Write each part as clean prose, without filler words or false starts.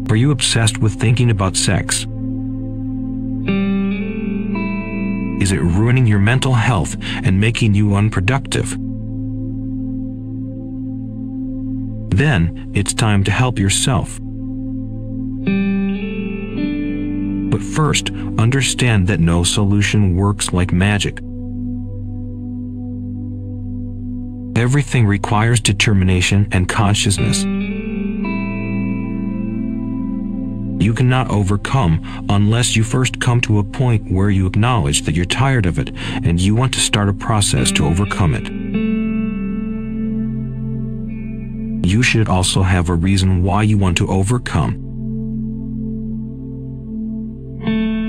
Are you obsessed with thinking about sex? Is it ruining your mental health and making you unproductive? Then it's time to help yourself. But first, understand that no solution works like magic. Everything requires determination and consciousness. You cannot overcome unless you first come to a point where you acknowledge that you're tired of it and you want to start a process to overcome it. You should also have a reason why you want to overcome.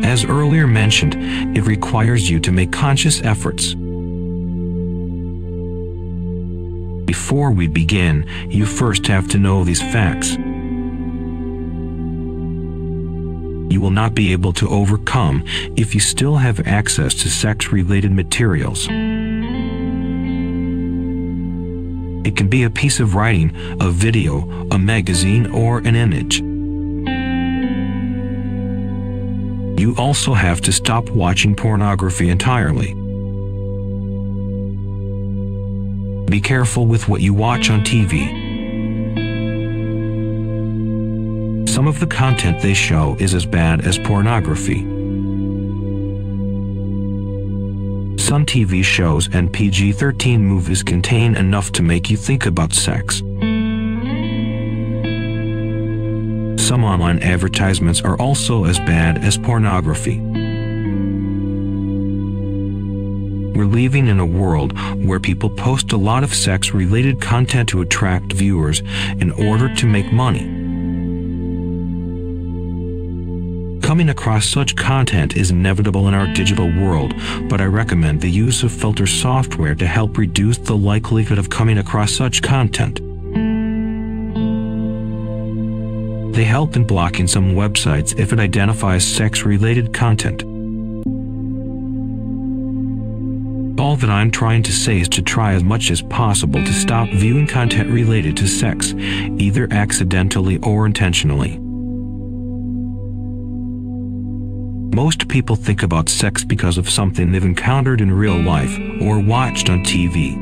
As earlier mentioned, it requires you to make conscious efforts. Before we begin, you first have to know these facts. You will not be able to overcome if you still have access to sex-related materials. It can be a piece of writing, a video, a magazine, or an image. You also have to stop watching pornography entirely. Be careful with what you watch on TV. Some of the content they show is as bad as pornography. Some TV shows and PG-13 movies contain enough to make you think about sex. Some online advertisements are also as bad as pornography. We're living in a world where people post a lot of sex-related content to attract viewers in order to make money. Coming across such content is inevitable in our digital world, but I recommend the use of filter software to help reduce the likelihood of coming across such content. They help in blocking some websites if it identifies sex-related content. All that I'm trying to say is to try as much as possible to stop viewing content related to sex, either accidentally or intentionally. Most people think about sex because of something they've encountered in real life or watched on TV.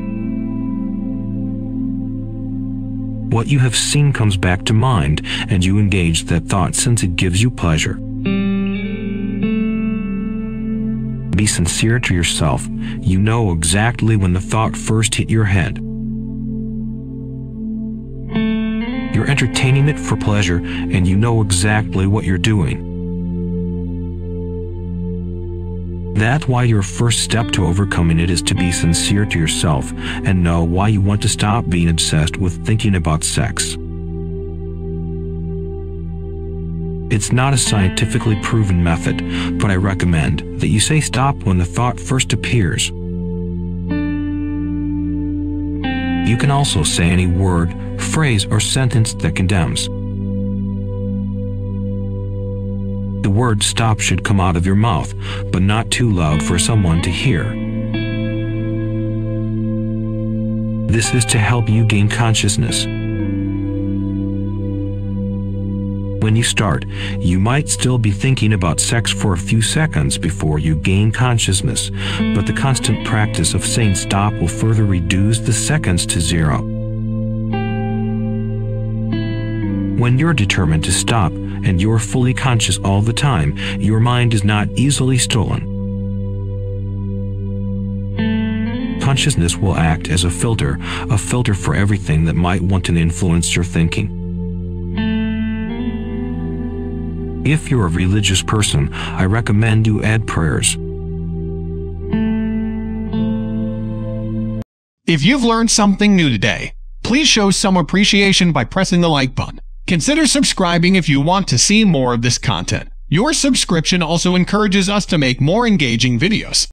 What you have seen comes back to mind, and you engage that thought since it gives you pleasure. Be sincere to yourself. You know exactly when the thought first hit your head. You're entertaining it for pleasure, and you know exactly what you're doing. That's why your first step to overcoming it is to be sincere to yourself and know why you want to stop being obsessed with thinking about sex. It's not a scientifically proven method, but I recommend that you say stop when the thought first appears. You can also say any word, phrase, or sentence that condemns. The word stop should come out of your mouth, but not too loud for someone to hear. This is to help you gain consciousness. When you start, you might still be thinking about sex for a few seconds before you gain consciousness, but the constant practice of saying stop will further reduce the seconds to zero. When you're determined to stop and you're fully conscious all the time, your mind is not easily stolen. Consciousness will act as a filter for everything that might want to influence your thinking. If you're a religious person, I recommend you add prayers. If you've learned something new today, please show some appreciation by pressing the like button. Consider subscribing if you want to see more of this content. Your subscription also encourages us to make more engaging videos.